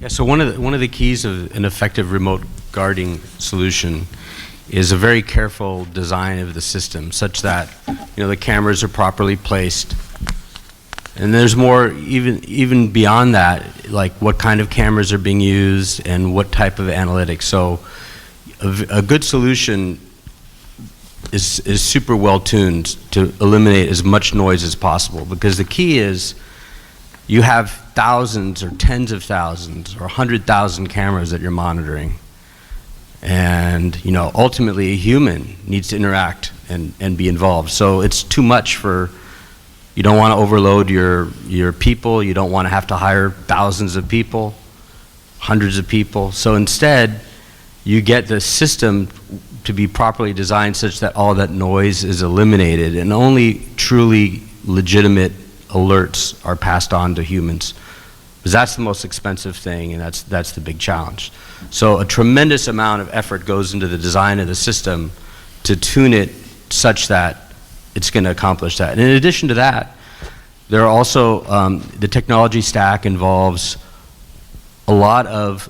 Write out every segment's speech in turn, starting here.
Yeah, so one of the keys of an effective remote guarding solution is a very careful design of the system, such that the cameras are properly placed. And there's more even beyond that, like what kind of cameras are being used and what type of analytics. So a good solution is super well tuned to eliminate as much noise as possible, because the key is you have thousands or tens of thousands or 100,000 cameras that you're monitoring. And ultimately a human needs to interact and be involved. So it's too much you don't want to overload your people, you don't want to have to hire thousands of people, hundreds of people. So instead, you get the system to be properly designed such that all that noise is eliminated and only truly legitimate alerts are passed on to humans. Because that's the most expensive thing, and that's the big challenge. So a tremendous amount of effort goes into the design of the system to tune it such that it's going to accomplish that. And in addition to that, there are also, the technology stack involves a lot of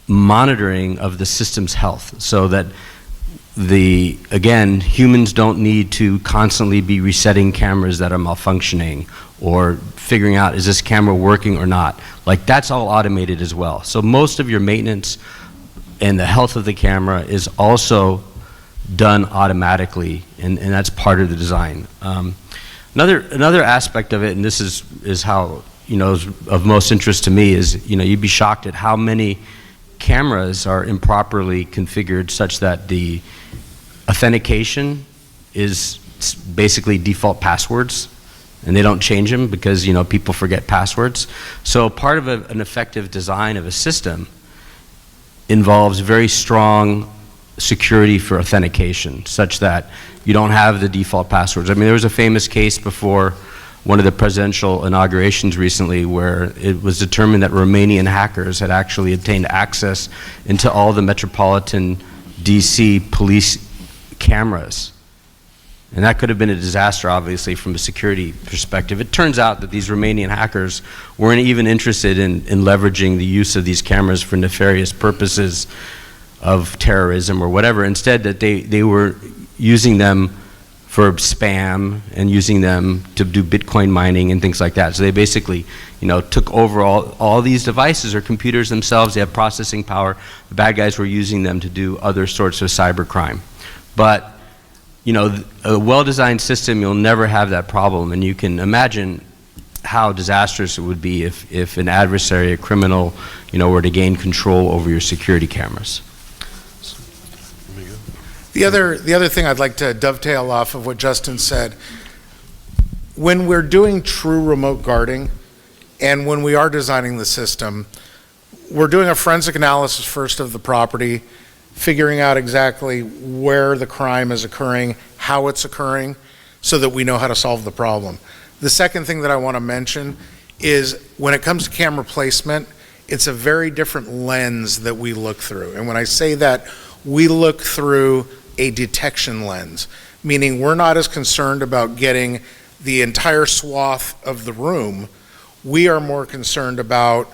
monitoring of the system's health, so that again, humans don't need to constantly be resetting cameras that are malfunctioning or figuring out, is this camera working or not? Like, that's all automated as well. So most of your maintenance and the health of the camera is also done automatically, and that's part of the design. Another aspect of it, and this is how is of most interest to me, is you'd be shocked at how many cameras are improperly configured such that the authentication is basically default passwords, and they don't change them because people forget passwords. So part of an effective design of a system involves very strong security for authentication, such that you don't have the default passwords. I mean, there was a famous case before one of the presidential inaugurations recently where it was determined that Romanian hackers had actually obtained access into all the metropolitan DC police cameras. And that could have been a disaster, obviously, from a security perspective. It turns out that these Romanian hackers weren't even interested in leveraging the use of these cameras for nefarious purposes of terrorism or whatever. Instead, that they were using them for spam and using them to do Bitcoin mining and things like that. So they basically, took over all these devices or computers themselves. They have processing power. The bad guys were using them to do other sorts of cyber crime. But, a well-designed system, you'll never have that problem. And you can imagine how disastrous it would be if an adversary, a criminal, were to gain control over your security cameras. The other thing I'd like to dovetail off of what Justin said, when we're doing true remote guarding and when we are designing the system, we're doing a forensic analysis first of the property, figuring out exactly where the crime is occurring, how it's occurring, so that we know how to solve the problem. The second thing that I want to mention is when it comes to camera placement, it's a very different lens that we look through. And when I say that, we look through a detection lens, meaning we're not as concerned about getting the entire swath of the room. We are more concerned about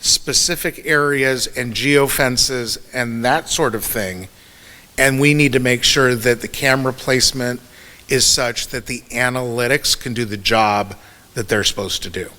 specific areas and geofences and that sort of thing. And we need to make sure that the camera placement is such that the analytics can do the job that they're supposed to do.